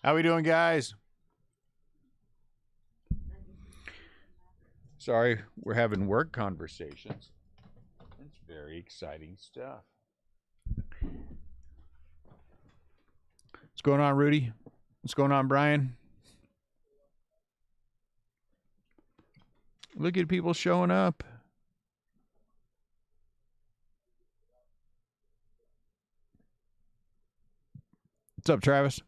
How we doing, guys? Sorry, we're having work conversations. It's very exciting stuff. What's going on, Rudy? What's going on, Brian? Look at people showing up. What's up, Travis?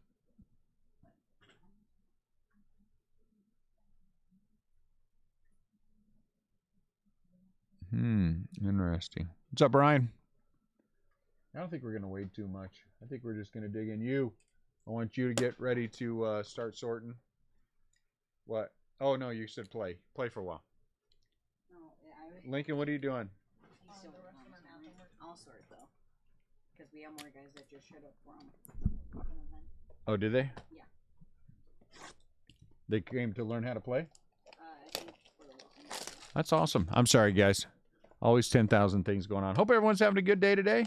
Interesting. What's up, Brian? I don't think we're going to wait too much. I think we're just going to dig in. I want you to get ready to start sorting. What? Oh, no, you said play. Play for a while. No, Lincoln, what are you doing? I'll sort, though. Because we have more guys that just showed up for them. Oh, did they? Yeah. They came to learn how to play? I think for the welcome. That's awesome. I'm sorry, guys. Always 10,000 things going on. Hope everyone's having a good day today.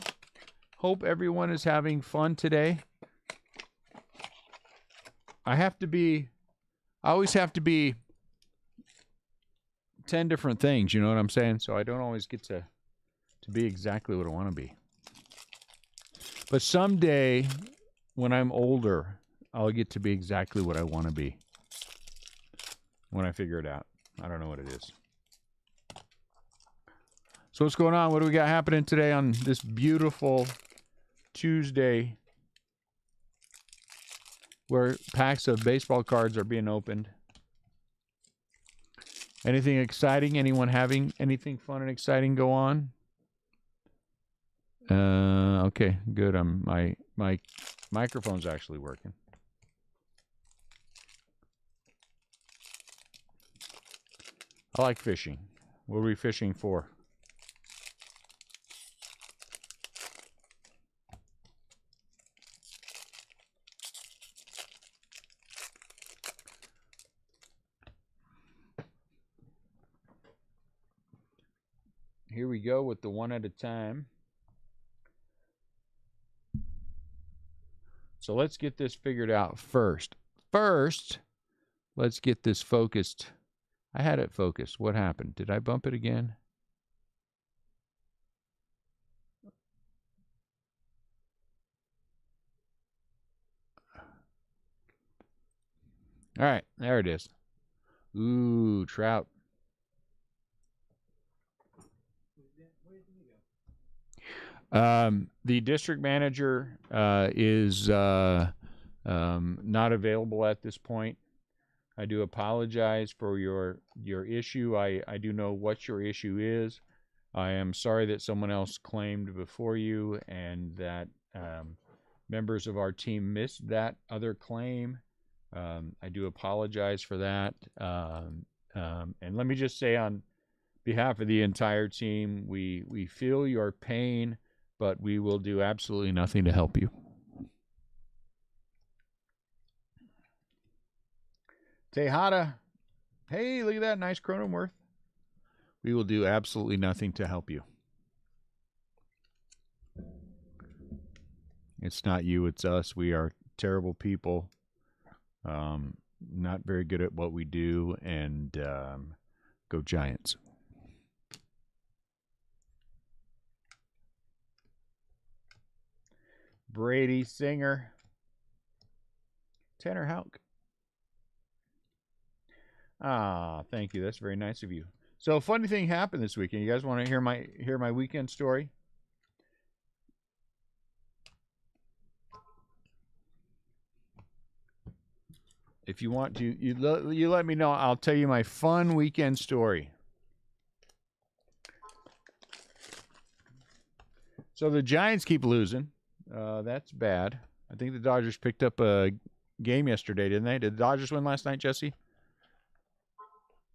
Hope everyone is having fun today. I always have to be 10 different things, you know what I'm saying? So I don't always get to be exactly what I want to be. But someday, when I'm older, I'll get to be exactly what I want to be. When I figure it out. I don't know what it is. So what's going on? What do we got happening today on this beautiful Tuesday where packs of baseball cards are being opened? Anything exciting? Anyone having anything fun and exciting go on? Okay, good. My microphone's actually working. I like fishing. What are we fishing for? Here we go with the one at a time. So let's get this figured out first. First, let's get this focused. I had it focused. What happened? Did I bump it again? All right, there it is. Ooh, trout. The district manager is not available at this point. I do apologize for your issue. I do know what your issue is. I am sorry that someone else claimed before you and that members of our team missed that other claim. I do apologize for that. And let me just say on behalf of the entire team, we feel your pain, but we will do absolutely nothing to help you. Tejada. Hey, look at that. Nice Chronomworth. We will do absolutely nothing to help you. It's not you, it's us. We are terrible people. Not very good at what we do, and go Giants. Brady Singer. Tanner Houck. Ah, thank you. That's very nice of you. So, a funny thing happened this weekend. You guys want to hear my weekend story? If you want to, you let me know. I'll tell you my fun weekend story. So the Giants keep losing. That's bad. I think the Dodgers picked up a game yesterday, didn't they? Did the Dodgers win last night, Jesse?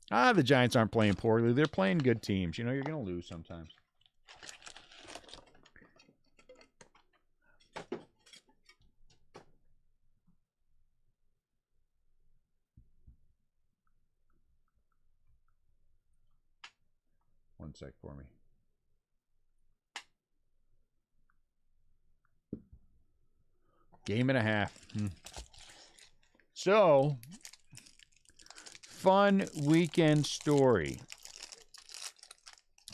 The Giants aren't playing poorly. They're playing good teams. You know, you're going to lose sometimes. One sec for me. Game and a half. So, fun weekend story.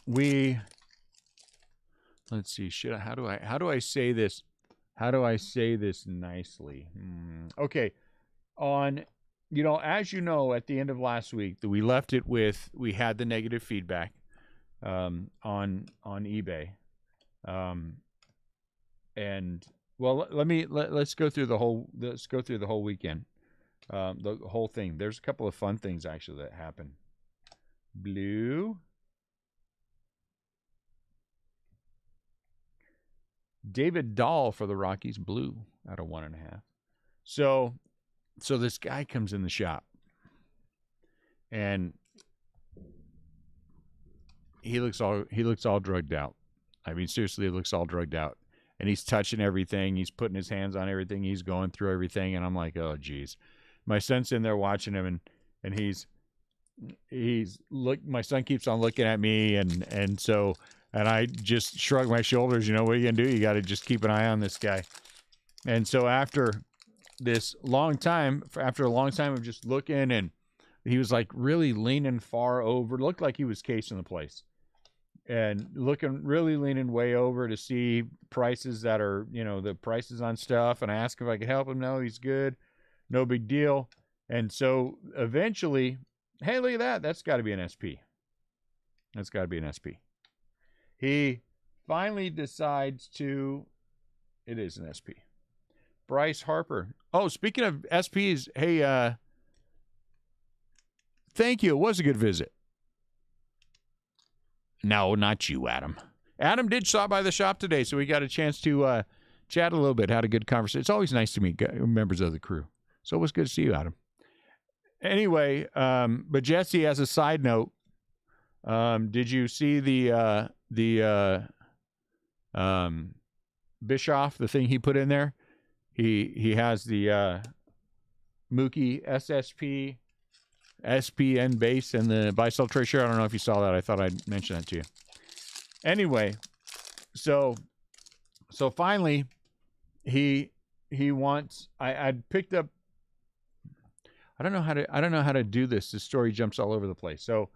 Let's see. How do I say this? How do I say this nicely? Okay. As you know, at the end of last week, that we left it with, we had the negative feedback on eBay. And well, let's go through the whole weekend. The whole thing. There's a couple of fun things actually that happened. Blue. David Dahl for the Rockies, blue out of 1.5. So this guy comes in the shop, and he looks all drugged out. I mean, seriously, he looks all drugged out, and he's touching everything. He's putting his hands on everything. He's going through everything, and I'm like, oh, geez. My son's in there watching him, and my son keeps on looking at me, and I just shrug my shoulders. What are you gonna do? You got to just keep an eye on this guy. And so after a long time of just looking, and he was like really leaning far over, looked like he was casing the place, and really leaning way over to see prices that are, the prices on stuff. And I asked if I could help him. No, he's good. No big deal. And so eventually, hey, look at that. That's got to be an SP. That's got to be an SP. He finally decides to, it is an SP. Bryce Harper. Oh, speaking of SPs, hey, thank you. It was a good visit. No, not you, Adam. Adam did stop by the shop today, so we got a chance to chat a little bit, had a good conversation. It's always nice to meet members of the crew. So it was good to see you, Adam. Anyway, but Jesse, as a side note, did you see the Bischoff, the thing he put in there? He has the Mookie SSP SPN base and the buy-sell tracer. I don't know if you saw that. I thought I'd mention that to you. Anyway, so finally he wants, I'd picked up, I don't know how to do this. This story jumps all over the place. So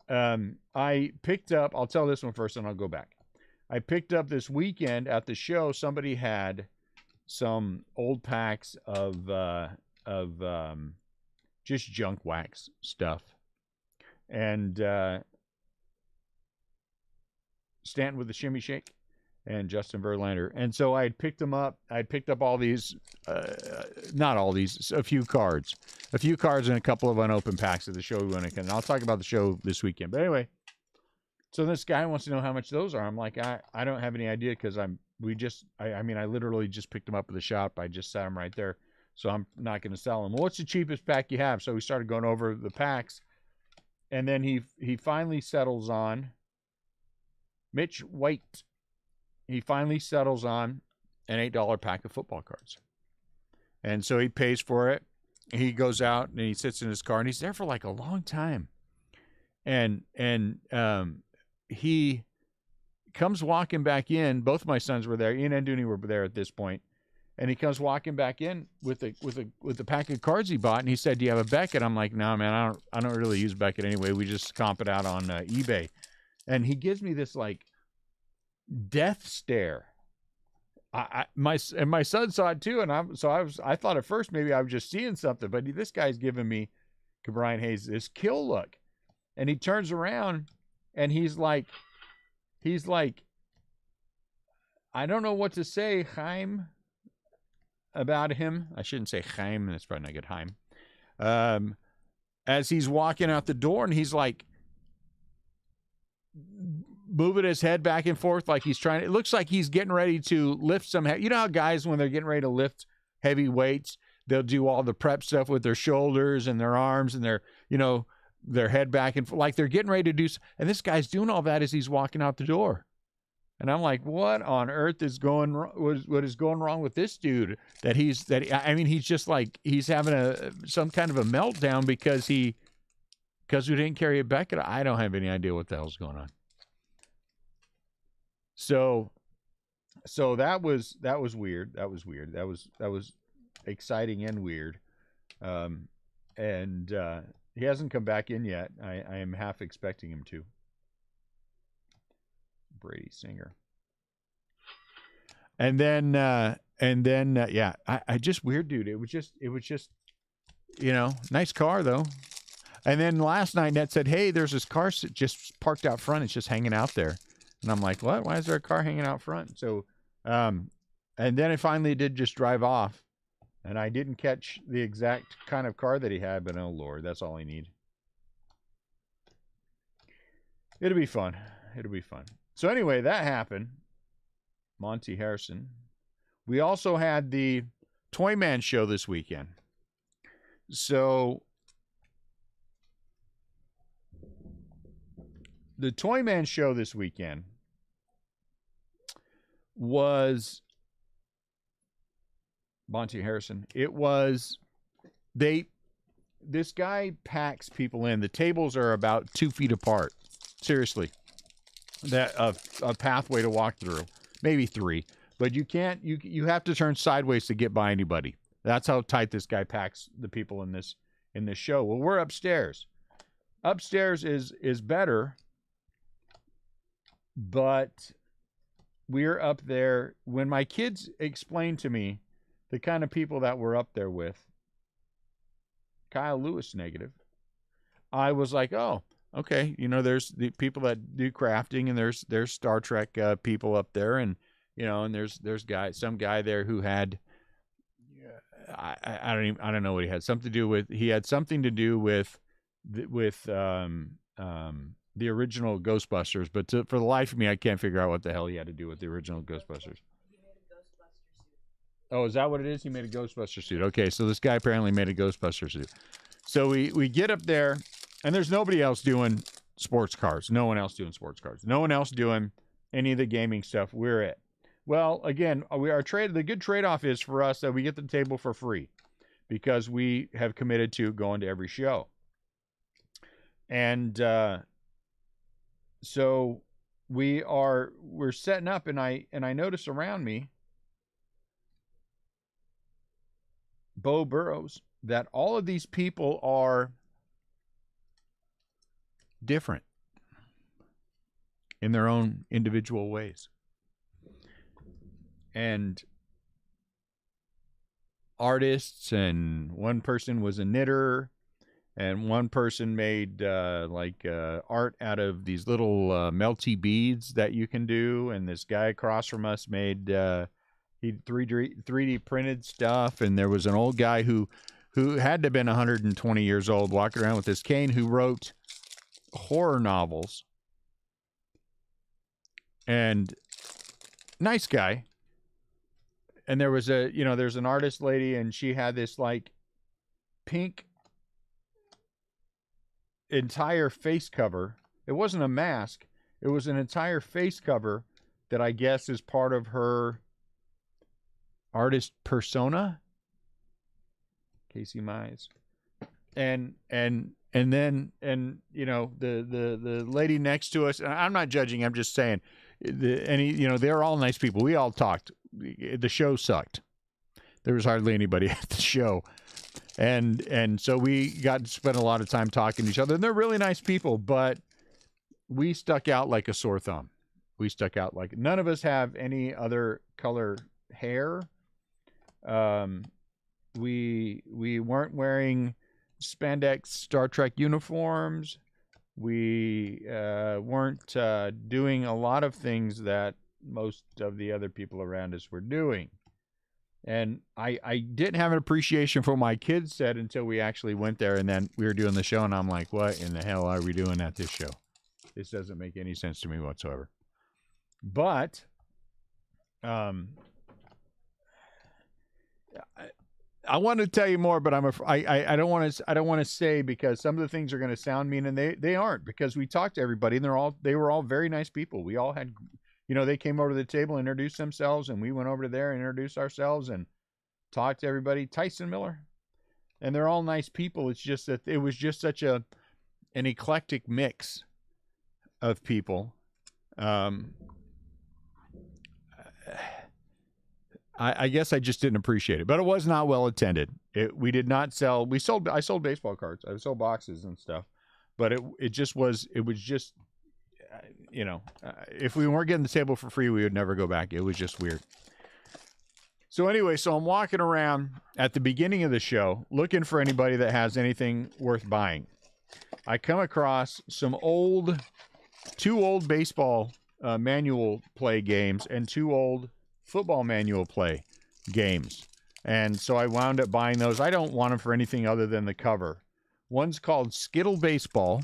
I picked up, I'll tell this one first and I'll go back. I picked up this weekend at the show, somebody had some old packs of just junk wax stuff. And Stanton with the shimmy shake and Justin Verlander. And so I had picked them up. I picked up all these, not all these, a few cards and a couple of unopened packs of the show we went to. And I'll talk about the show this weekend. But anyway, so this guy wants to know how much those are. I'm like, I don't have any idea because I literally just picked them up at the shop. I just set them right there. So I'm not going to sell them. Well, what's the cheapest pack you have? So we started going over the packs. And then he finally settles on Mitch White. He finally settles on an $8 pack of football cards. And so he pays for it. He goes out and he sits in his car and he's there for like a long time. And he comes walking back in. Both my sons were there. Ian and Dooney were there at this point. And he comes walking back in with the pack of cards he bought, and he said, "Do you have a Beckett?" I'm like, "No, man, I don't really use Beckett anyway. We just comp it out on eBay." And he gives me this like death stare. My son saw it too, and I thought at first maybe I was just seeing something, but this guy's giving me, Brian Hayes, this kill look, and he turns around, and he's like, I don't know what to say, Chaim, about him. I shouldn't say Chaim, that's probably not good, Chaim. As he's walking out the door, and he's like moving his head back and forth like he's trying. It looks like he's getting ready to lift some. You know how guys, when they're getting ready to lift heavy weights, they'll do all the prep stuff with their shoulders and their arms and their head back and like they're getting ready to do. And this guy's doing all that as he's walking out the door. And I'm like, what on earth is going? What is going wrong with this dude? He's just like he's having some kind of a meltdown because we didn't carry a Beckett. I don't have any idea what the hell's going on. So that was weird. That was exciting and weird. Um, and he hasn't come back in yet. I am half expecting him to. Brady Singer. And then yeah, I just weird, dude. It was just nice car though. And then last night, Ned said, "Hey, there's this car just parked out front. It's just hanging out there." And I'm like, "What? Why is there a car hanging out front?" So, and then it finally did just drive off, and I didn't catch the exact kind of car that he had, but oh Lord, that's all I need. It'll be fun. It'll be fun. So anyway, that happened. Monty Harrison. We also had the Toy Man show this weekend. So the Toy Man show this weekend was Monty Harrison. It was this guy packs people in. The tables are about 2 feet apart. Seriously. That a pathway to walk through. Maybe 3. But you can't you have to turn sideways to get by anybody. That's how tight this guy packs the people in this show. Well, we're upstairs. Upstairs is better, but we're up there. When my kids explained to me the kind of people that we're up there with, Kyle Lewis negative, I was like, oh, okay. There's the people that do crafting, and there's Star Trek people up there, and and there's some guy there who had I don't know what he had something to do with. He had something to do with the original Ghostbusters, but for the life of me, I can't figure out what the hell he had to do with the original Ghostbusters. Oh, is that what it is? He made a Ghostbuster suit. Okay, so this guy apparently made a Ghostbuster suit. So we get up there, and there's nobody else doing sports cars. No one else doing sports cars. No one else doing any of the gaming stuff. We're it. Well, again, the good trade-off is for us that we get the table for free because we have committed to going to every show. And so we're setting up, and I notice around me, Bo Burrows, that all of these people are different in their own individual ways. And artists, and one person was a knitter, and one person made art out of these little melty beads that you can do, and this guy across from us made he 3D printed stuff, and there was an old guy who had to have been 120 years old walking around with this cane who wrote horror novels. And nice guy. And there was there's an artist lady, and she had this like pink entire face cover. It wasn't a mask. It was an entire face cover that I guess is part of her artist persona. Casey Mize. And then the lady next to us, and I'm not judging, I'm just saying, they're all nice people. We all talked. The show sucked. There was hardly anybody at the show. And so we got to spend a lot of time talking to each other. And they're really nice people, but we stuck out like a sore thumb. We stuck out like none of us have any other color hair. We weren't wearing spandex Star Trek uniforms. We weren't doing a lot of things that most of the other people around us were doing. And I didn't have an appreciation for what my kids said until we actually went there, and then we were doing the show, and I'm like, what in the hell are we doing at this show? This doesn't make any sense to me whatsoever. But I want to tell you more, but I don't want to say, because some of the things are going to sound mean, and they aren't, because we talked to everybody, and they were all very nice people. We all had, they came over to the table and introduced themselves, and we went over to there and introduced ourselves and talked to everybody. Tyson Miller, and they're all nice people. It's just that it was just such an eclectic mix of people. I guess I just didn't appreciate it, but it was not well attended. We did not sell. I sold baseball cards. I sold boxes and stuff, but it was just, if we weren't getting the table for free, we would never go back. It was just weird. So anyway, I'm walking around at the beginning of the show looking for anybody that has anything worth buying. I come across two old baseball manual play games and 2 old football manual play games. And so I wound up buying those. I don't want them for anything other than the cover. One's called Skittle Baseball.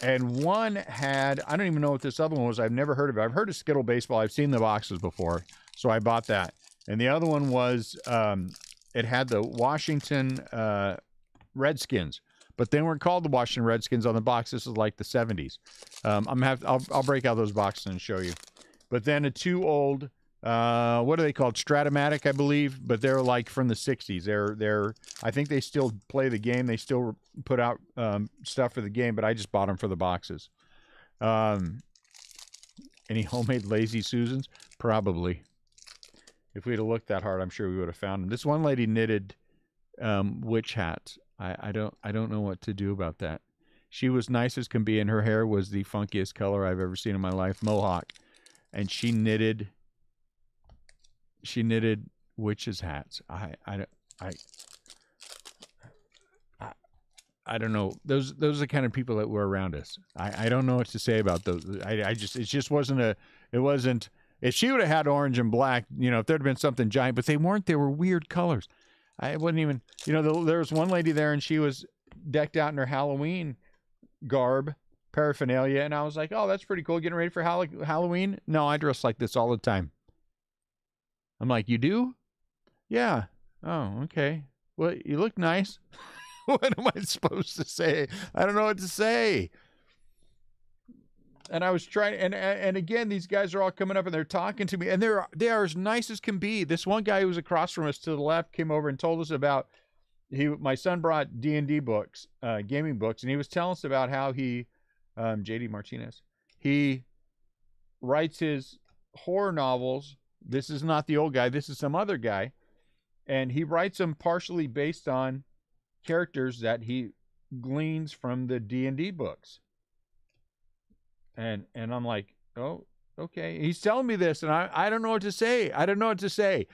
And one had, I don't even know what this other one was. I've never heard of it. I've heard of Skittle Baseball. I've seen the boxes before. So I bought that. And the other one was, it had the Washington Redskins. But they weren't called the Washington Redskins on the box. This is like the 70s. I'll break out those boxes and show you. But then a 2 old, what are they called? Stratomatic, I believe. But they're like from the 60s. They're I think they still play the game. They still put out stuff for the game. But I just bought them for the boxes. Any homemade Lazy Susans? Probably. If we'd have looked that hard, I'm sure we would have found them. This one lady knitted witch hats. I don't know what to do about that. She was nice as can be, and her hair was the funkiest color I've ever seen in my life, mohawk. And she knitted witches hats. I don't know. Those are the kind of people that were around us. I don't know what to say about those. It just wasn't if she would have had orange and black, if there'd been something giant, but they weren't. They were weird colors. I wouldn't even, there was one lady there and she was decked out in her Halloween garb, paraphernalia. And I was like, oh, that's pretty cool. Getting ready for Halloween. No, I dress like this all the time. I'm like, you do? Yeah. Oh, okay. Well, you look nice. What am I supposed to say? I don't know what to say. And I was trying, and again, these guys are all coming up and they're talking to me, and they are as nice as can be. This one guy who was across from us to the left came over and told us about my son brought D&D books, gaming books, and he was telling us about how he, JD Martinez, he writes his horror novels. This is not the old guy. This is some other guy, and he writes them partially based on characters that he gleans from the D&D books. And I'm like, oh, okay. He's telling me this, and I don't know what to say. I don't know what to say.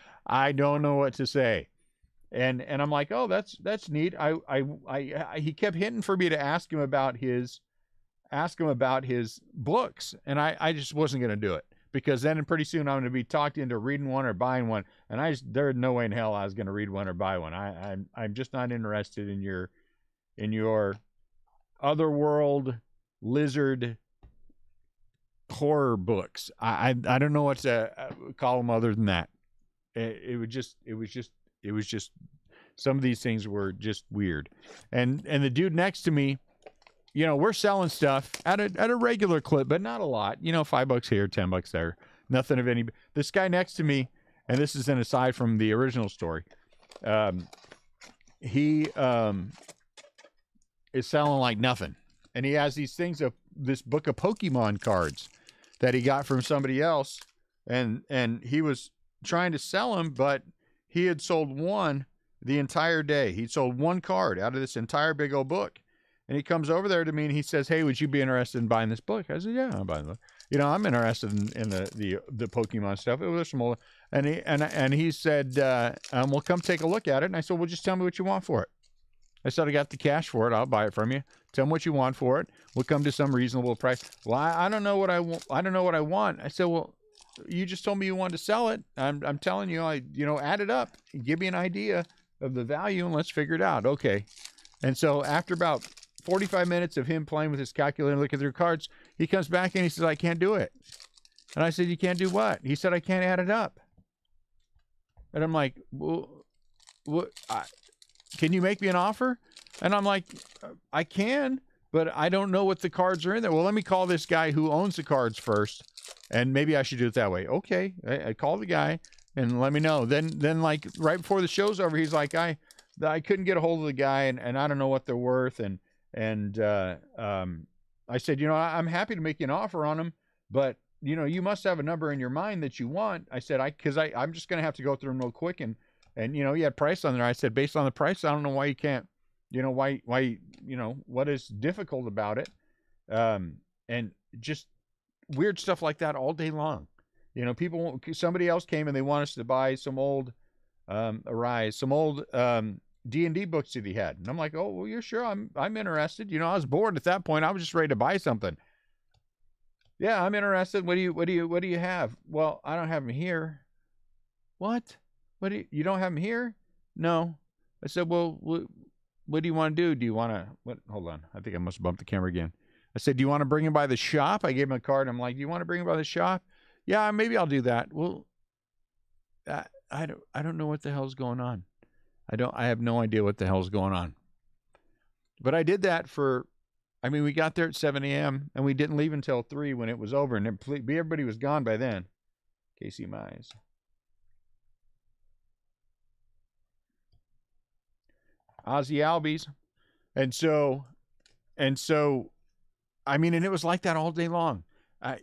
And I'm like, oh, that's neat. He kept hinting for me to ask him about his books, and I just wasn't going to do it, because then pretty soon I'm going to be talked into reading one or buying one, and there's no way in hell I was going to read one or buy one. I'm just not interested in your otherworld lizard horror books. I don't know what to call them other than that. It was just some of these things were just weird. And the dude next to me, we're selling stuff at a regular clip, but not a lot. $5 here, $10 there, nothing of any. This guy next to me, and this is an aside from the original story. He is selling like nothing, and he has these things of this book of Pokemon cards that he got from somebody else, and he was trying to sell them, but he had sold one the entire day. He sold one card out of this entire big old book. And he comes over there to me and he says, hey, would you be interested in buying this book? I said, yeah, I'm buying the book. I'm interested in the Pokemon stuff. It was some old, and he said, well, come take a look at it. And I said, well, just tell me what you want for it. I said, I got the cash for it. I'll buy it from you. Tell me what you want for it. We'll come to some reasonable price. Well, I don't know what I want. I don't know what I want. I said, well, you just told me you wanted to sell it. I'm telling you, add it up, give me an idea of the value, and let's figure it out. Okay. And so after about 45 minutes of him playing with his calculator and looking through cards, he comes back and he says, I can't do it. And I said, you can't do what? He said, I can't add it up. And I'm like, well, what? Can you make me an offer? And I'm like, I can, but I don't know what the cards are in there. Well, let me call this guy who owns the cards first, and maybe I should do it that way. Okay. I call the guy and let me know. Then like right before the show's over, he's like, I couldn't get a hold of the guy, and I don't know what they're worth. And I said, I'm happy to make you an offer on them, but you must have a number in your mind that you want. I said, because I'm just going to have to go through them real quick. And, you had price on there. I said, based on the price, I don't know why you can't, why, what is difficult about it? And just weird stuff like that all day long. Somebody else came and they want us to buy some old, Arise, some old, D&D books that he had. And I'm like, oh, well, you're sure I'm interested. I was bored at that point. I was just ready to buy something. Yeah, I'm interested. What do you have? Well, I don't have them here. What? You don't have them here? No. I said, well, what do you want to do? Do you want to, hold on. I think I must have bumped the camera again. I said, do you want to bring him by the shop? I gave him a card. I'm like, do you want to bring him by the shop? Yeah, maybe I'll do that. Well, I don't know what the hell's going on. I have no idea what the hell's going on. But I did that we got there at 7 a.m. and we didn't leave until 3 when it was over, and everybody was gone by then. Casey Mize. Ozzy Albies. And so, and it was like that all day long.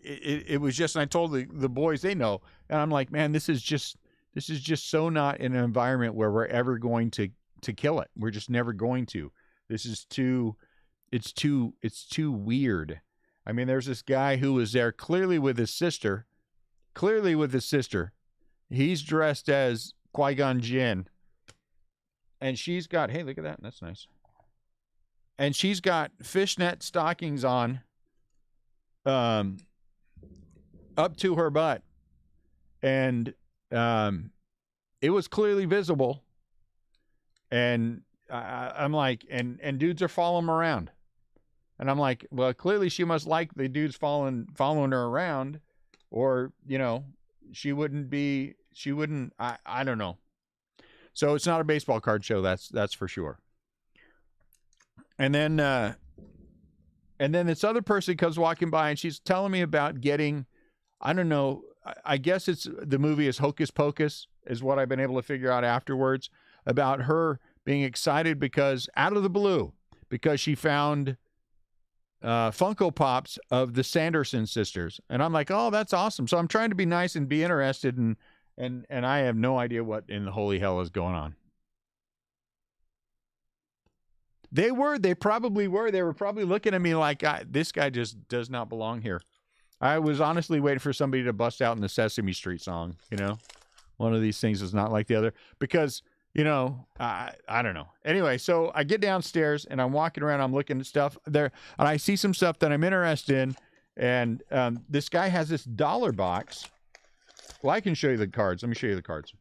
It was just, and I told the boys, they know, and I'm like, man, this is just so not in an environment where we're ever going to kill it. We're just never going to. This is it's too weird. There's this guy who was there clearly with his sister. He's dressed as Qui-Gon Jinn. And she's got, hey, look at that. That's nice. And she's got fishnet stockings on, up to her butt. And it was clearly visible. And I'm like, and dudes are following him around. And I'm like, well, clearly she must like the dudes following her around, or, she wouldn't, I don't know. So it's not a baseball card show. That's for sure. And then this other person comes walking by and she's telling me about getting, I don't know, I guess the movie is Hocus Pocus is what I've been able to figure out afterwards, about her being excited because out of the blue, because she found Funko Pops of the Sanderson sisters. And I'm like, oh, that's awesome. So I'm trying to be nice and be interested, and I have no idea what in the holy hell is going on. They probably were. They were probably looking at me like, this guy just does not belong here. I was honestly waiting for somebody to bust out in the Sesame Street song, One of these things is not like the other. Because, I don't know. Anyway, so I get downstairs and I'm walking around. I'm looking at stuff there. And I see some stuff that I'm interested in. And this guy has this dollar box. Well, I can show you the cards. Let me show you the cards.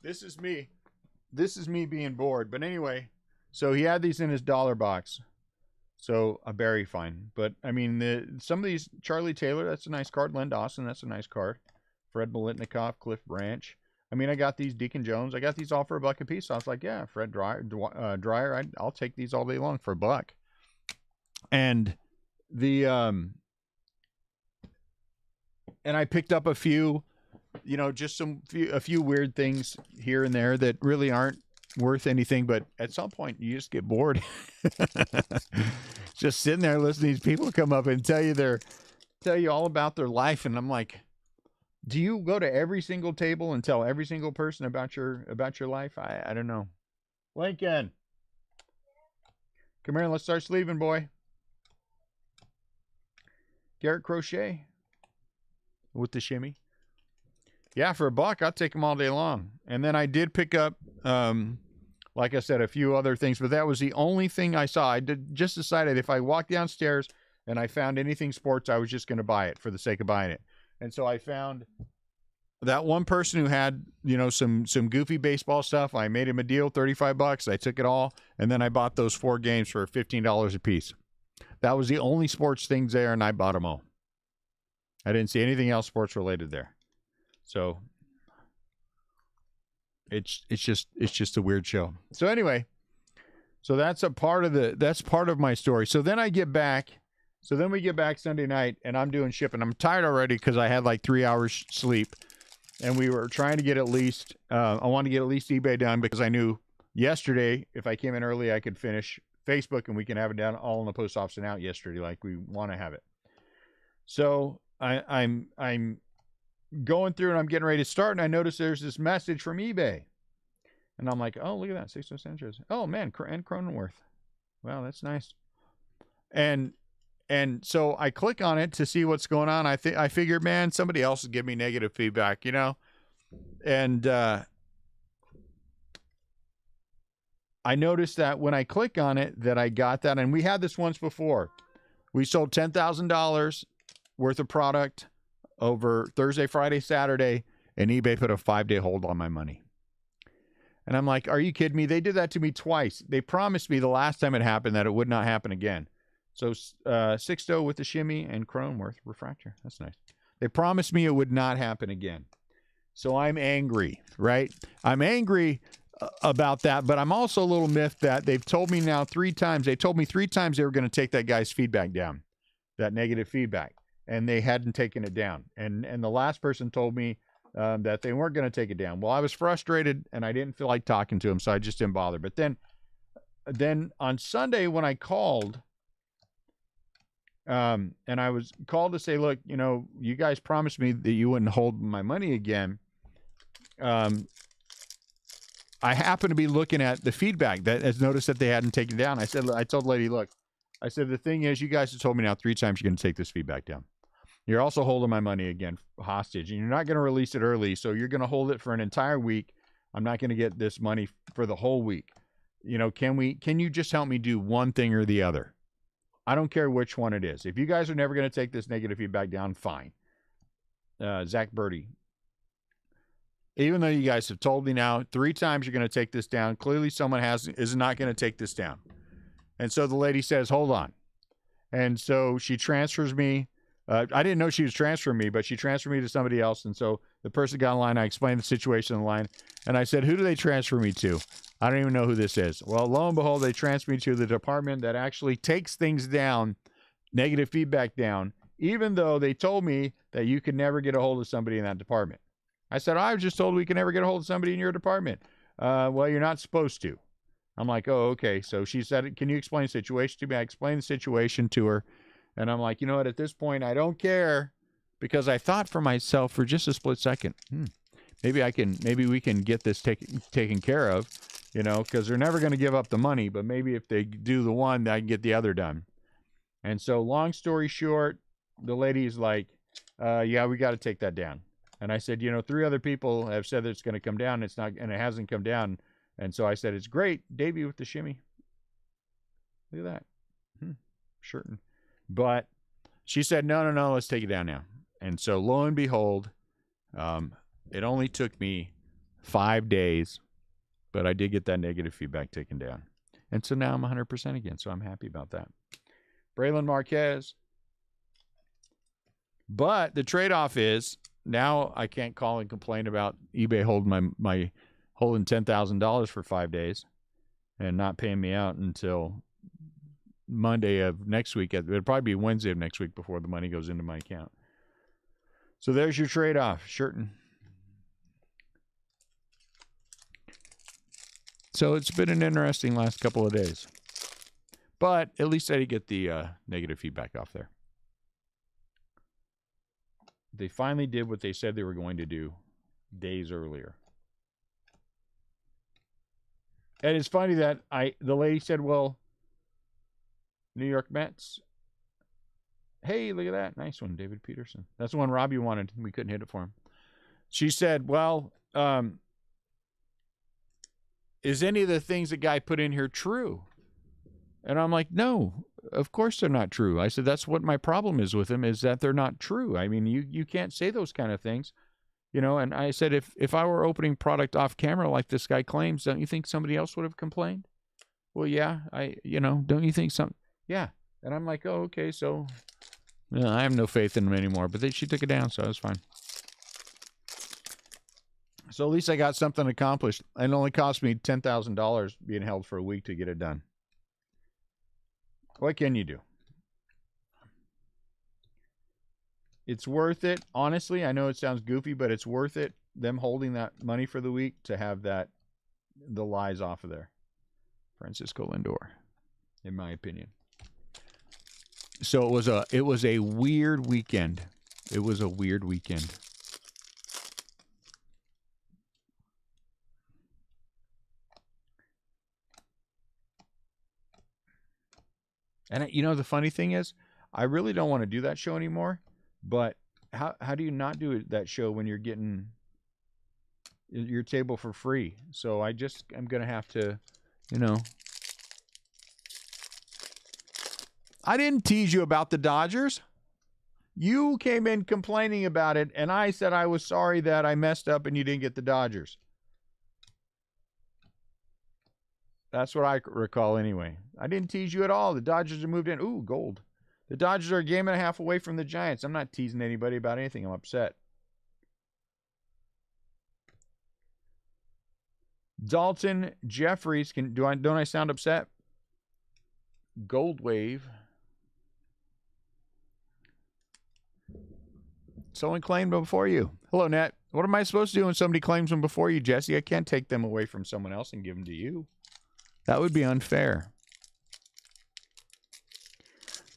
This is me. This is me being bored. But anyway, so he had these in his dollar box. So very fine. But some of these, Charlie Taylor, that's a nice card. Len Dawson, that's a nice card. Fred Bolitnikoff, Cliff Branch. I got these Deacon Jones. I got these all for $1 a piece. So I was like, yeah, Fred Dreyer, I'll take these all day long for $1. And and I picked up a few, just a few weird things here and there that really aren't worth anything, but at some point you just get bored. Just sitting there listening to these people come up and tell you all about their life, and I'm like, do you go to every single table and tell every single person about your life? I don't know. Lincoln, come here and let's start sleeping, boy. Garrett Crochet with the shimmy. Yeah, for $1, I'll take them all day long. And then I did pick up, like I said, a few other things, but that was the only thing I saw. I just decided if I walked downstairs and I found anything sports, I was just going to buy it for the sake of buying it. And so I found that one person who had, some goofy baseball stuff. I made him a deal, $35. I took it all, and then I bought those 4 games for $15 a piece. That was the only sports things there, and I bought them all. I didn't see anything else sports related there. So it's just a weird show. So anyway, So that's a part of that's part of my story. So then I get back. So then we get back Sunday night, and I'm doing shipping. I'm tired already because I had like 3 hours sleep, and we were trying to get at least. I wanted to get at least eBay done because I knew yesterday if I came in early, I could finish Facebook, and we can have it down all in the post office and out yesterday, like we want to have it. So I'm going through and I'm getting ready to start, and I notice there's this message from eBay, and I'm like, oh, look at that, 6 Sanchez. Oh man, and Cronenworth. Wow, that's nice. And so I click on it to see what's going on. I figured, man, somebody else is giving me negative feedback, you know, and I noticed that when I click on it, that I got that, and we had this once before. We sold $10,000 worth of product over Thursday, Friday, Saturday, and eBay put a 5-day hold on my money. And I'm like, are you kidding me? They did that to me twice. They promised me the last time it happened that it would not happen again. So 6-0 with the shimmy and Cronenworth refractor. That's nice. They promised me it would not happen again. So I'm angry, right? I'm angry about that, but I'm also a little miffed that they've told me now 3 times. They told me 3 times they were going to take that guy's feedback down, that negative feedback, and they hadn't taken it down. And the last person told me that they weren't going to take it down. Well, I was frustrated, and I didn't feel like talking to him, so I just didn't bother. But then on Sunday when I called, and I was called to say, look, you know, you guys promised me that you wouldn't hold my money again. I happened to be looking at the feedback that has noticed that they hadn't taken down. I told the lady, look, I said, the thing is, you guys have told me now 3 times you're going to take this feedback down. You're also holding my money again hostage, and you're not going to release it early. So you're going to hold it for an entire week. I'm not going to get this money for the whole week. You know, can you just help me do one thing or the other? I don't care which one it is. If you guys are never going to take this negative feedback down, fine. Zach Birdie. Even though you guys have told me now 3 times you're going to take this down, clearly someone is not going to take this down. And so the lady says, hold on. And so she transfers me. I didn't know she was transferring me, but she transferred me to somebody else. And so the person got online. I explained the situation on the line. And I said, who do they transfer me to? I don't even know who this is. Well, lo and behold, they transfer me to the department that actually takes things down, negative feedback down, even though they told me that you could never get a hold of somebody in that department. I said, I was just told we can never get a hold of somebody in your department. Well, you're not supposed to. I'm like, oh, okay. So she said, can you explain the situation to me? I explained the situation to her. And I'm like, you know what? At this point, I don't care, because I thought for myself for just a split second, maybe we can get this taken care of, you know, because they're never going to give up the money. But maybe if they do the one, I can get the other done. And so long story short, the lady's like, yeah, we got to take that down. And I said, you know, 3 other people have said that it's going to come down. It's not, and it hasn't come down. And so I said, it's great. Debut with the shimmy. Look at that. Sure. But she said, no, let's take it down now. And so lo and behold, it only took me 5 days, but I did get that negative feedback taken down. And so now I'm 100% again. So I'm happy about that. Braylon Marquez. But the trade-off is, now I can't call and complain about eBay holding my holding $10,000 for 5 days and not paying me out until Monday of next week. It'll probably be Wednesday of next week before the money goes into my account. So there's your trade-off, Shirton. So it's been an interesting last couple of days. But at least I did get the negative feedback off there. They finally did what they said they were going to do days earlier. And it's funny that the lady said, well, New York Mets. Hey, look at that. Nice one, David Peterson. That's the one Robbie wanted. We couldn't hit it for him. She said, well, is any of the things the guy put in here true? And I'm like, no, of course they're not true. I said, that's what my problem is with them, is that they're not true. I mean, you can't say those kind of things, you know. And I said, if I were opening product off camera like this guy claims, don't you think somebody else would have complained? Well, yeah, don't you think some? Yeah. And I'm like, oh, okay, so I have no faith in them anymore. But she took it down, so it was fine. So at least I got something accomplished. It only cost me $10,000 being held for a week to get it done. What can you do? It's worth it. Honestly, I know it sounds goofy, but it's worth it. Them holding that money for the week to have the lies off of there. Francisco Lindor, in my opinion. So it was a weird weekend. It was a weird weekend. And you know the funny thing is, I really don't want to do that show anymore. But how do you not do that show when you're getting your table for free? So I'm gonna have to, you know. I didn't tease you about the Dodgers. You came in complaining about it, and I said I was sorry that I messed up and you didn't get the Dodgers. That's what I recall anyway. I didn't tease you at all. The Dodgers have moved in. Ooh, gold. The Dodgers are a game and a half away from the Giants. I'm not teasing anybody about anything. I'm upset. Dalton Jeffries, don't I sound upset? Gold Wave. Someone claimed them before you. Hello, Net. What am I supposed to do when somebody claims them before you, Jesse? I can't take them away from someone else and give them to you. That would be unfair.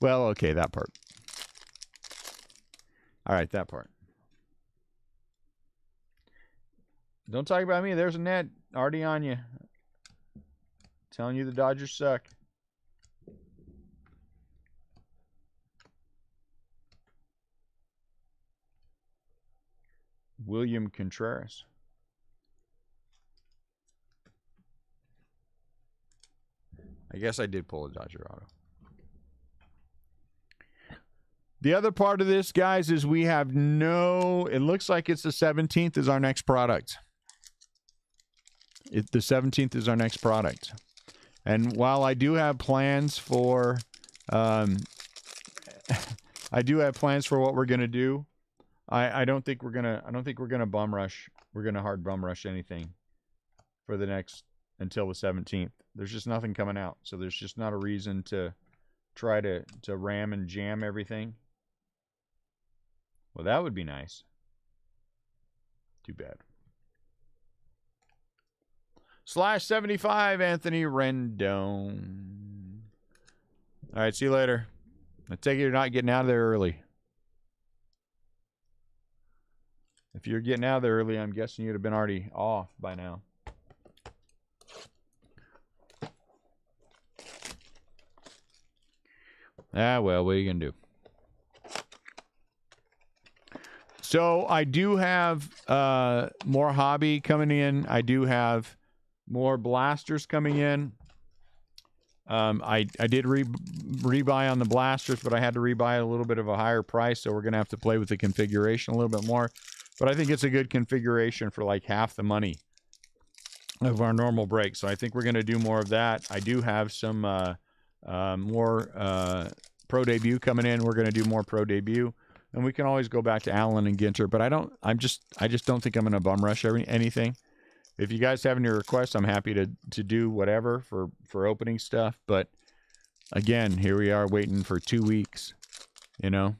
Well, okay, that part. All right, that part. Don't talk about me. There's a Net already on you. Telling you the Dodgers suck. William Contreras. I guess I did pull a Dodger auto. The other part of this, guys, is we have it looks like it's the 17th is our next product. The 17th is our next product. And while I do have plans for, I do have plans for what we're going to do, I don't think we're gonna bum rush. We're gonna hard bum rush anything for the next until the 17th. There's just nothing coming out, so there's just not a reason to try to ram and jam everything. Well, that would be nice. Too bad. /75 Anthony Rendon. All right, see you later. I take it you're not getting out of there early. If you're getting out of there early, I'm guessing you'd have been already off by now. Well, what are you going to do? So I do have more hobby coming in. I do have more blasters coming in. I did rebuy on the blasters, but I had to rebuy at a little bit of a higher price, so we're going to have to play with the configuration a little bit more. But I think it's a good configuration for like half the money of our normal break. So I think we're going to do more of that. I do have some more pro debut coming in. We're going to do more pro debut. And we can always go back to Allen and Ginter, but I just don't think I'm going to bum rush anything. If you guys have any requests, I'm happy to do whatever for opening stuff. But again, here we are waiting for 2 weeks, you know.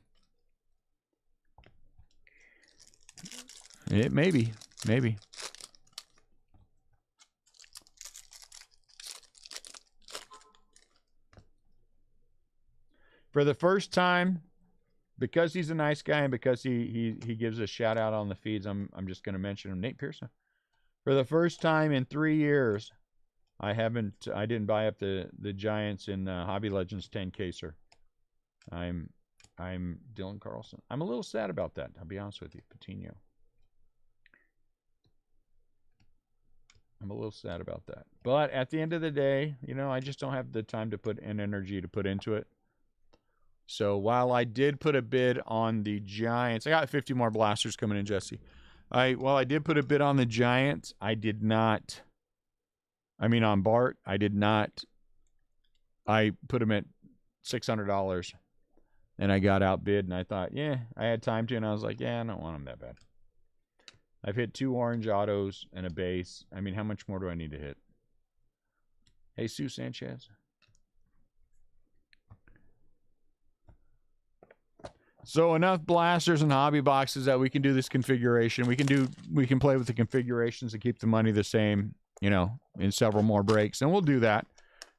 Maybe. For the first time, because he's a nice guy and because he gives a shout out on the feeds, I'm just going to mention him. Nate Pearson. For the first time in 3 years, I didn't buy up the Giants in Hobby Legends 10-caser. I'm Dylan Carlson. I'm a little sad about that. I'll be honest with you, Patino. I'm a little sad about that. But at the end of the day, you know, I just don't have the time to put in energy to put into it. So while I did put a bid on the Giants, I got 50 more blasters coming in, Jesse. While I did put a bid on the Giants, on Bart, I did not. I put him at $600, and I got outbid, and I thought, I had time to, and I was like, I don't want him that bad. I've hit 2 orange autos and a base. I mean, how much more do I need to hit? Hey, Sue Sanchez. So enough blasters and hobby boxes that we can do this configuration. We can play with the configurations and keep the money the same, you know, in several more breaks, and we'll do that.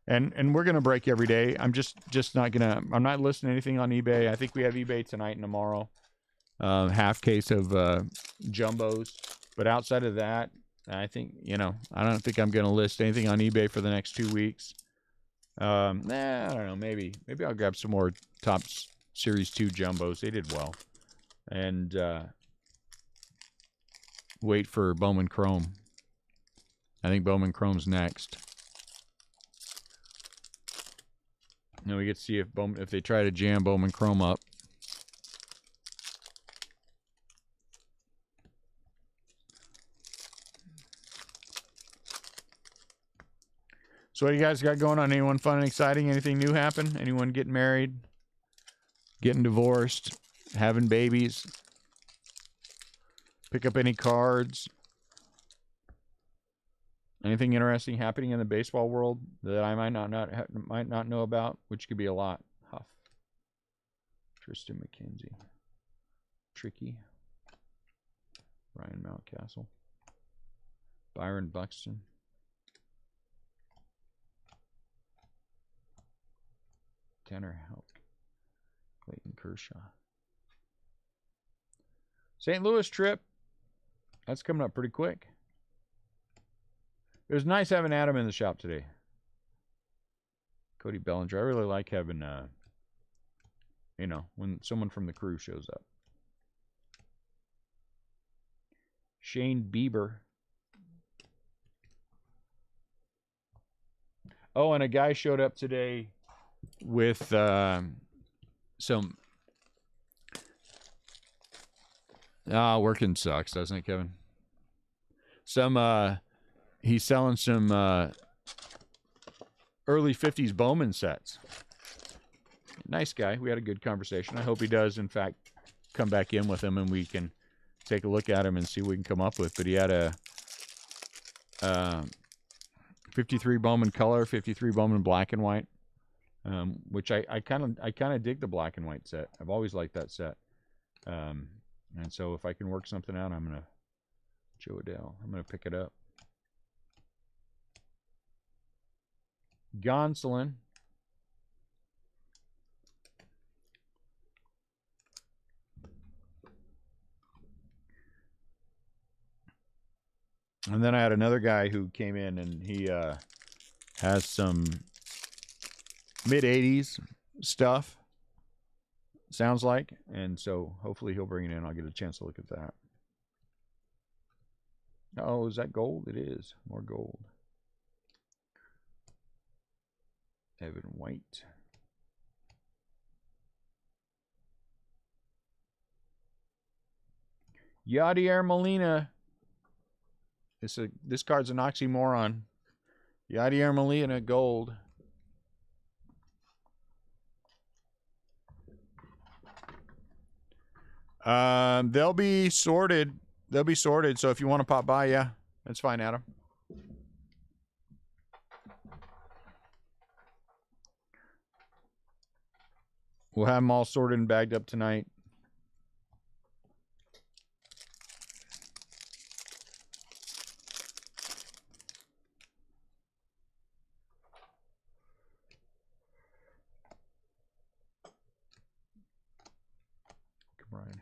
And we're gonna break every day. I'm I'm not listing anything on eBay. I think we have eBay tonight and tomorrow. Half case of jumbos, but outside of that, I think, you know, I don't think I'm gonna list anything on eBay for the next 2 weeks. I don't know. Maybe I'll grab some more Topps Series 2 jumbos. They did well, and wait for Bowman Chrome. I think Bowman Chrome's next. Now we get to see if they try to jam Bowman Chrome up. So what do you guys got going on? Anyone fun and exciting? Anything new happen? Anyone getting married? Getting divorced? Having babies? Pick up any cards? Anything interesting happening in the baseball world that I might not know about, which could be a lot. Huff. Tristan McKenzie. Tricky. Ryan Mountcastle. Byron Buxton. Tanner Houck. Clayton Kershaw. St. Louis trip. That's coming up pretty quick. It was nice having Adam in the shop today. Cody Bellinger. I really like having, you know, when someone from the crew shows up. Shane Bieber. Oh, and a guy showed up today with some... working sucks, doesn't it, Kevin? He's selling some early 50s Bowman sets. Nice guy. We had a good conversation. I hope he does, in fact, come back in with him and we can take a look at him and see what we can come up with. But he had a 53 Bowman color, 53 Bowman black and white, which I kind of dig the black and white set. I've always liked that set. And so if I can work something out, Joe Adele, I'm going to pick it up. Gonsolin. And then I had another guy who came in and he has some mid-80s stuff, sounds like. And so hopefully he'll bring it in. I'll get a chance to look at that. Oh, is that gold? It is. More gold. Evan White. Yadier Molina. This card's an oxymoron. Yadier Molina, gold. They'll be sorted. So if you want to pop by, yeah, that's fine, Adam. We'll have them all sorted and bagged up tonight. Brian.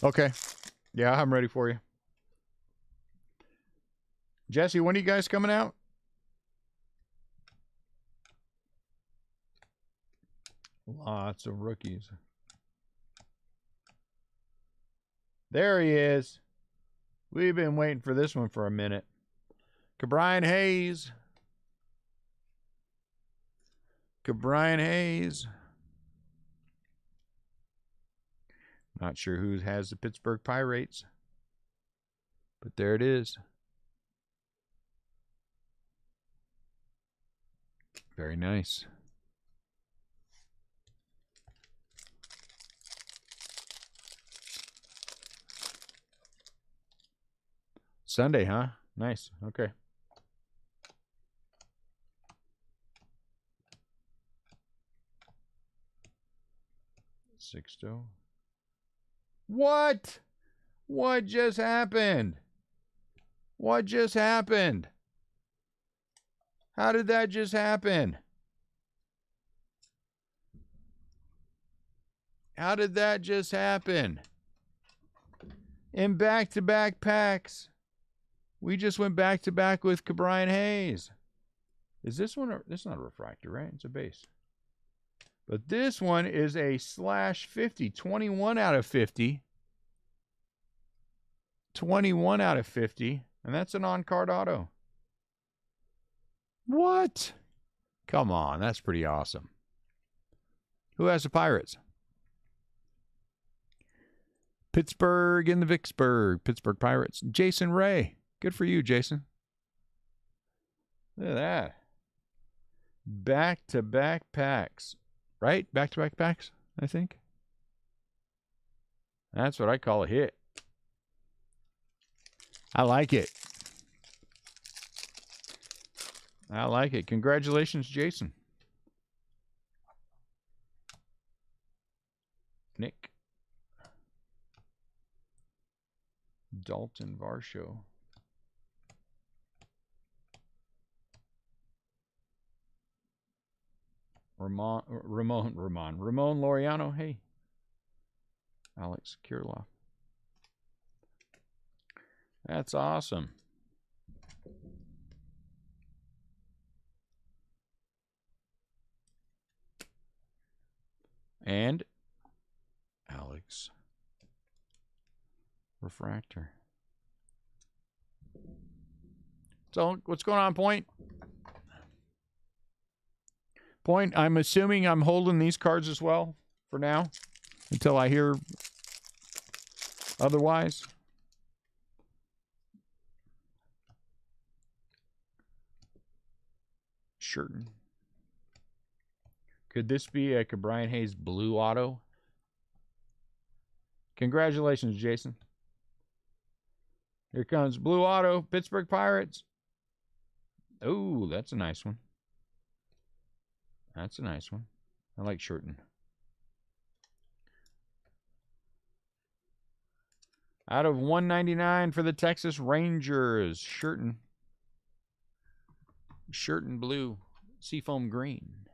Okay. Yeah, I'm ready for you. Jesse, when are you guys coming out? Lots of rookies. There he is. We've been waiting for this one for a minute. Cabrian Hayes. Cabrian Hayes. Not sure who has the Pittsburgh Pirates, but there it is. Very nice. Sunday, huh? Nice. Okay. Sixto. What? What just happened? What just happened? How did that just happen? How did that just happen? In back-to-back packs, we just went back-to-back with Cabrian Hayes. Is this one? This is not a refractor, right? It's a base. But this one is a /50, 21 out of 50. 21 out of 50, and that's an on-card auto. What? Come on, that's pretty awesome. Who has the Pirates? Pittsburgh in the Vicksburg. Pittsburgh Pirates. Jason Ray. Good for you, Jason. Look at that. Back-to-back packs. Right? Back-to-back packs, I think. That's what I call a hit. I like it. I like it. Congratulations, Jason. Nick. Dalton Varsho. Ramon Laureano. Hey. Alex Kirilloff. That's awesome. And Alex Refractor. So what's going on, Point? Point, I'm assuming I'm holding these cards as well for now until I hear otherwise. Shirton. Could this be a Cabrian Hayes blue auto? Congratulations, Jason. Here comes blue auto, Pittsburgh Pirates. Oh, that's a nice one. That's a nice one. I like Shirton. Out of 199 for the Texas Rangers, Shirton. Shirton blue, seafoam green.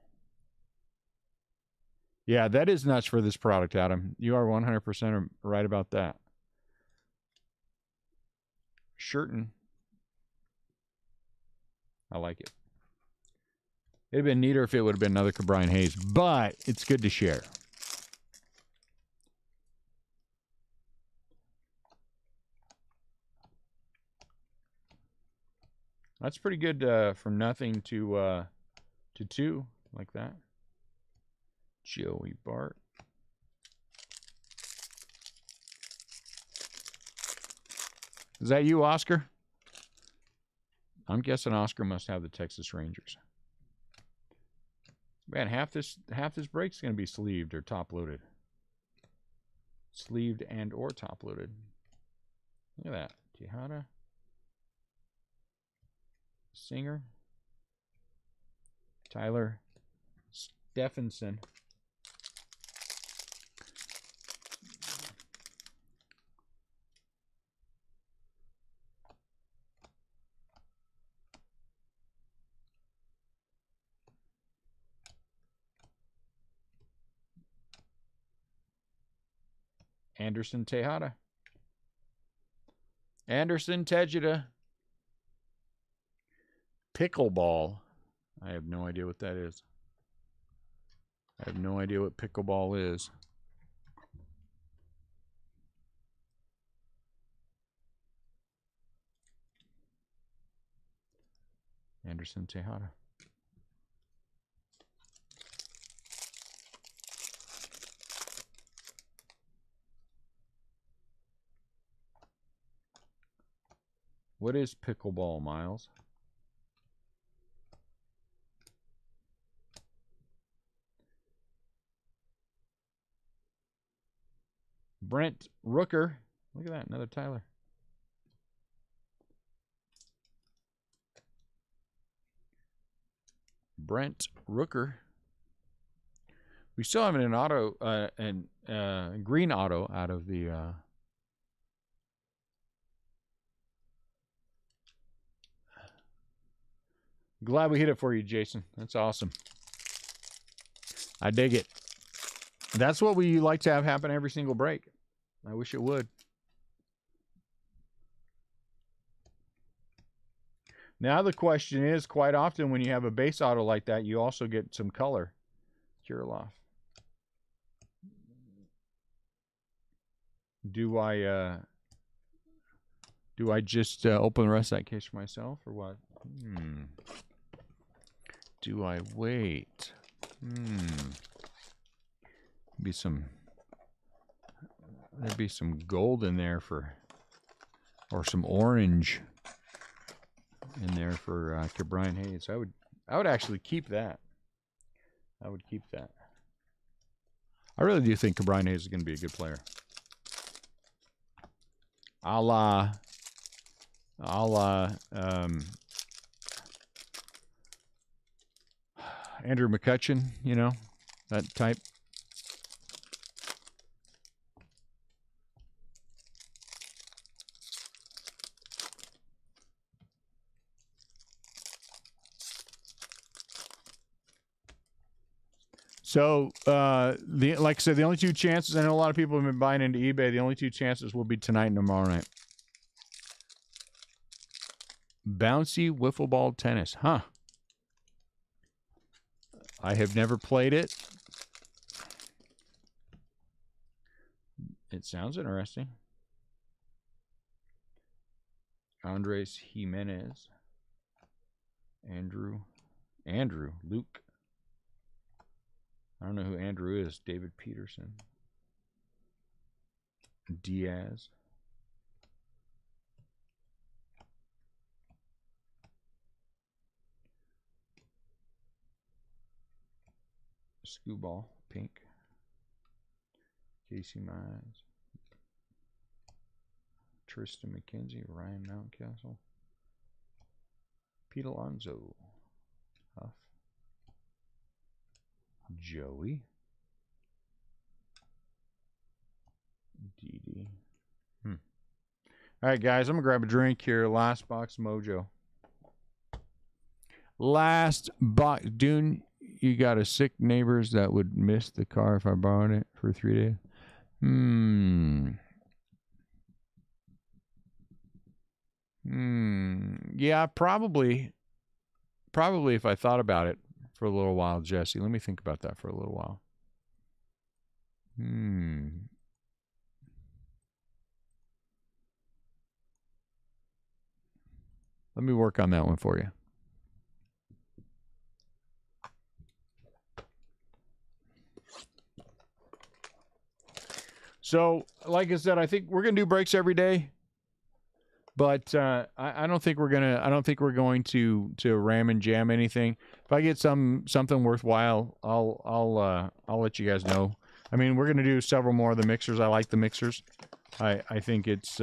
Yeah, that is nuts for this product, Adam. You are 100% right about that. Shirton. I like it. It'd have been neater if it would have been another Cabrian Hayes, but it's good to share. That's pretty good from nothing to 2 like that. Joey Bart. Is that you, Oscar? I'm guessing Oscar must have the Texas Rangers. Man, half this break's going to be sleeved or top loaded. Sleeved and or top loaded. Look at that. Tejada. Singer. Tyler Stephenson. Anderson Tejada. Anderson Tejada. Pickleball. I have no idea what that is. I have no idea what pickleball is. Anderson Tejada. What is pickleball, Miles? Brent Rooker. Look at that, another Tyler. Brent Rooker. We still have an auto, green auto out of the. Glad we hit it for you, Jason. That's awesome. I dig it. That's what we like to have happen every single break. I wish it would. Now the question is, quite often when you have a base auto like that, you also get some color. Kirilov. Do I just open the rest of that case for myself, or what? Do I wait? There'd be some gold in there or some orange in there for Brian Hayes. I would actually keep that. I would keep that. I really do think Brian Hayes is going to be a good player. A la Andrew McCutcheon, you know, that type. So, like I said, the only two chances, I know a lot of people have been buying into eBay, the only two chances will be tonight and tomorrow night. Bouncy wiffle ball tennis. Huh. I have never played it. It sounds interesting. Andres Jimenez. Andrew. Luke. I don't know who Andrew is. David Peterson. Diaz. Scooball. Pink. Casey Mize. Tristan McKenzie. Ryan Mountcastle. Pete Alonso. Huff. Joey. DD. All right, guys, I'm going to grab a drink here. Last box mojo. Last box. Dune, you got a sick neighbors that would miss the car if I borrowed it for 3 days? Yeah, probably if I thought about it for a little while, Jesse. Let me think about that for a little while. Let me work on that one for you. So, like I said, I think we're gonna do breaks every day, but I don't think we're gonna. I don't think we're going to ram and jam anything. If I get something worthwhile, I'll let you guys know. I mean, we're gonna do several more of the mixers. I like the mixers. I think it's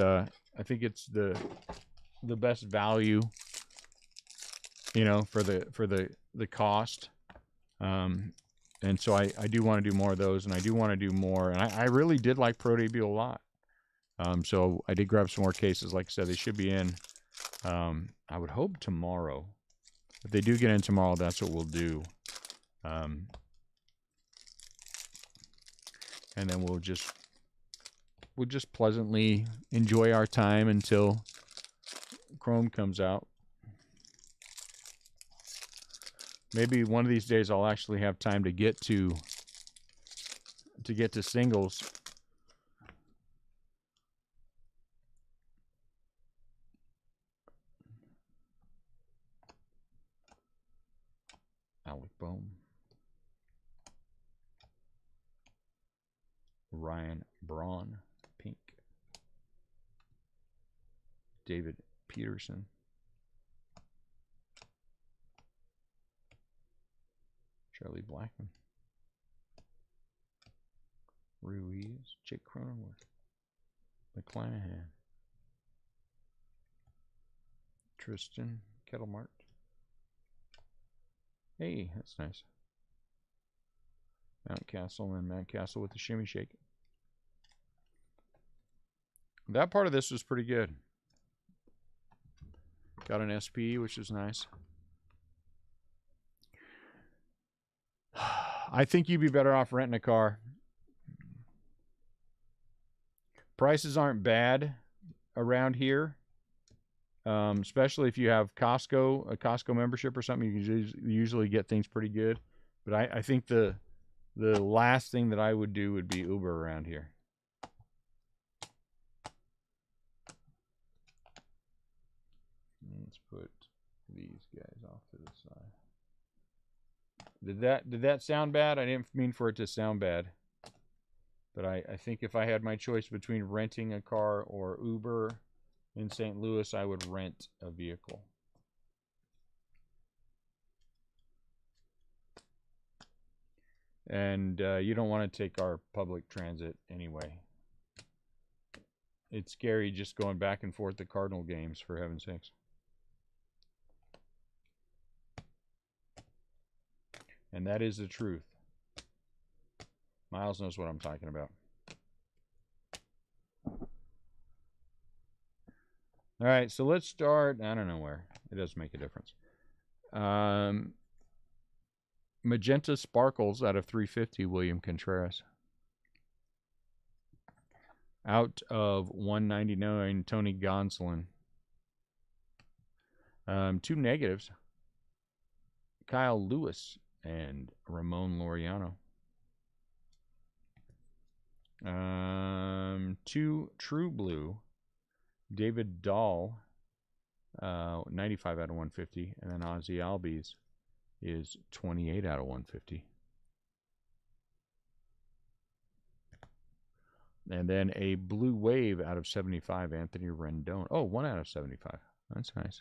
the best value, you know, for the cost. And so I do want to do more of those, and I do want to do more. And I really did like Pro Debut a lot. So I did grab some more cases. Like I said, they should be in. I would hope tomorrow. If they do get in tomorrow, that's what we'll do. And then we'll just pleasantly enjoy our time until Chrome comes out. Maybe one of these days I'll actually have time to get to singles. Alec Bohm. Ryan Braun, pink. David Peterson. Charlie Blackman. Ruiz. Jake Cronenworth. McClanahan. Tristan Kettlemart. Hey, that's nice. Mountcastle and Mountcastle with the shimmy shake. That part of this was pretty good. Got an SP, which is nice. I think you'd be better off renting a car. Prices aren't bad around here, especially if you have Costco, a Costco membership or something. You can usually get things pretty good. But I think the last thing that I would do would be Uber around here. Let's put these guys off to the side. Did that sound bad? I didn't mean for it to sound bad. But I think if I had my choice between renting a car or Uber in St. Louis, I would rent a vehicle. And you don't want to take our public transit anyway. It's scary just going back and forth to Cardinal games, for heaven's sakes. And that is the truth. Miles knows what I'm talking about. All right, so let's start. I don't know where. It doesn't make a difference. Magenta Sparkles out of 350, William Contreras. Out of 199, Tony Gonsolin. 2 negatives. Kyle Lewis and Ramon Laureano. 2 True Blue. David Dahl, 95 out of 150. And then Ozzy Albies is 28 out of 150. And then a Blue Wave out of 75, Anthony Rendon. Oh, 1 out of 75. That's nice.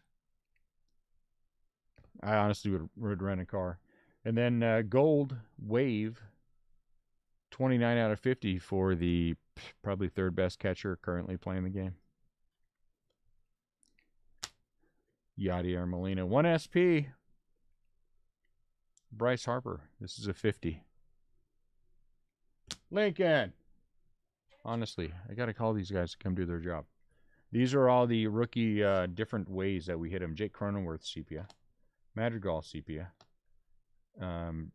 I honestly would rent a car. And then Gold Wave, 29 out of 50 for the probably third best catcher currently playing the game. Yadier Molina. 1 SP. Bryce Harper. This is a 50. Lincoln. Honestly, I got to call these guys to come do their job. These are all the rookie different ways that we hit them. Jake Cronenworth sepia. Madrigal sepia.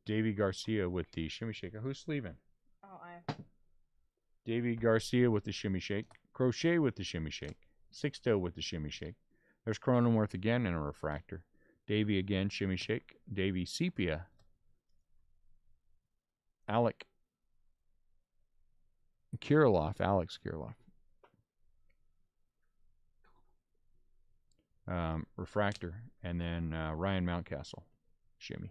Davey Garcia with the shimmy shake. Who's sleeving? Oh, Davey Garcia with the shimmy shake. Crochet with the shimmy shake. Sixto with the shimmy shake. There's Cronenworth again in a refractor. Davey again, shimmy shake. Davey sepia. Alex Kirilloff. Refractor. And then Ryan Mountcastle, shimmy.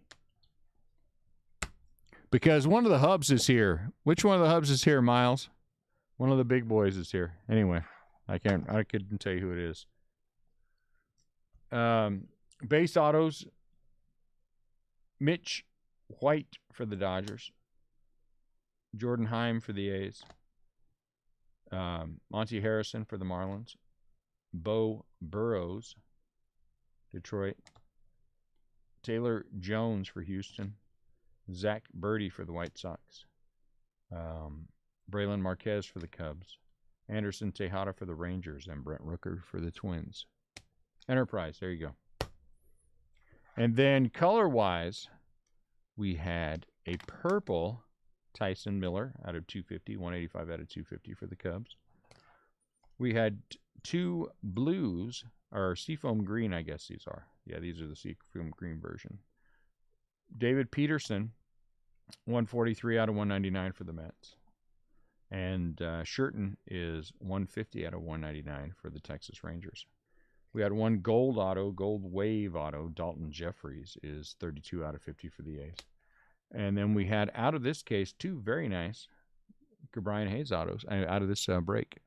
Because one of the hubs is here. Which one of the hubs is here, Miles? One of the big boys is here. Anyway, I couldn't tell you who it is. Base autos. Mitch White for the Dodgers. Jordan Heim for the A's. Monty Harrison for the Marlins. Bo Burrows, Detroit. Taylor Jones for Houston. Zach Birdie for the White Sox. Braylon Marquez for the Cubs. Anderson Tejada for the Rangers. And Brent Rooker for the Twins. Enterprise, there you go. And then color-wise, we had a purple Tyson Miller out of 250, 185 out of 250 for the Cubs. We had 2 blues, or seafoam green, I guess these are. Yeah, these are the seafoam green version. David Peterson, 143 out of 199 for the Mets. And Sherton is 150 out of 199 for the Texas Rangers. We had 1 gold auto, gold wave auto. Dalton Jeffries is 32 out of 50 for the A's. And then we had, out of this case, 2 very nice Cabrian Hayes autos out of this break.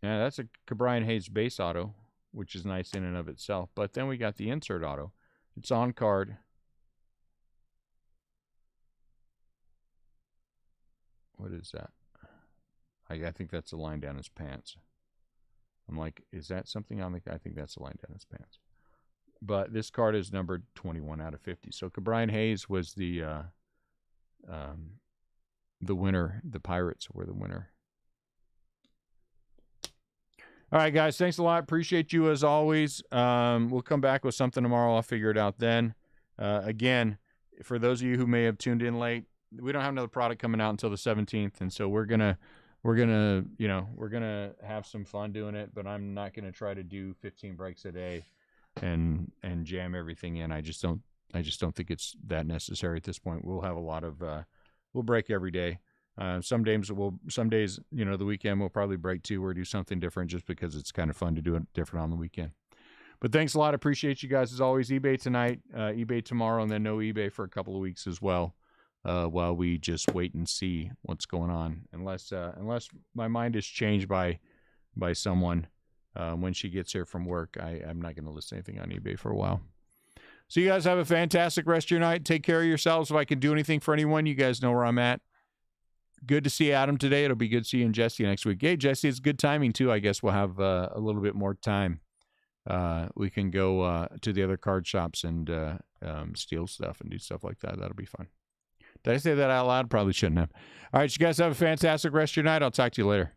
Yeah, that's a Cabrian Hayes base auto, which is nice in and of itself. But then we got the insert auto. It's on card. What is that? I think that's a line down his pants. I'm like, is that something on the... I think that's a line down his pants. but this card is numbered 21 out of 50. So Cabrian Hayes was the winner. The Pirates were the winner. All right, guys. Thanks a lot. Appreciate you as always. We'll come back with something tomorrow. I'll figure it out then. Again, for those of you who may have tuned in late, we don't have another product coming out until the 17th, and so we're gonna have some fun doing it. But I'm not gonna try to do 15 breaks a day and jam everything in. I just don't think it's that necessary at this point. We'll have a lot of we'll break every day. Some days, the weekend we'll probably break 2 or do something different just because it's kind of fun to do it different on the weekend. But thanks a lot. Appreciate you guys as always. eBay tonight, eBay tomorrow, and then no eBay for a couple of weeks as well, while we just wait and see what's going on. Unless my mind is changed by someone when she gets here from work, I'm not going to list anything on eBay for a while. So you guys have a fantastic rest of your night. Take care of yourselves. If I can do anything for anyone, you guys know where I'm at. Good to see Adam today. It'll be good seeing Jesse next week. Hey, Jesse, it's good timing, too. I guess we'll have a little bit more time. We can go to the other card shops and steal stuff and do stuff like that. That'll be fun. Did I say that out loud? Probably shouldn't have. All right, you guys have a fantastic rest of your night. I'll talk to you later.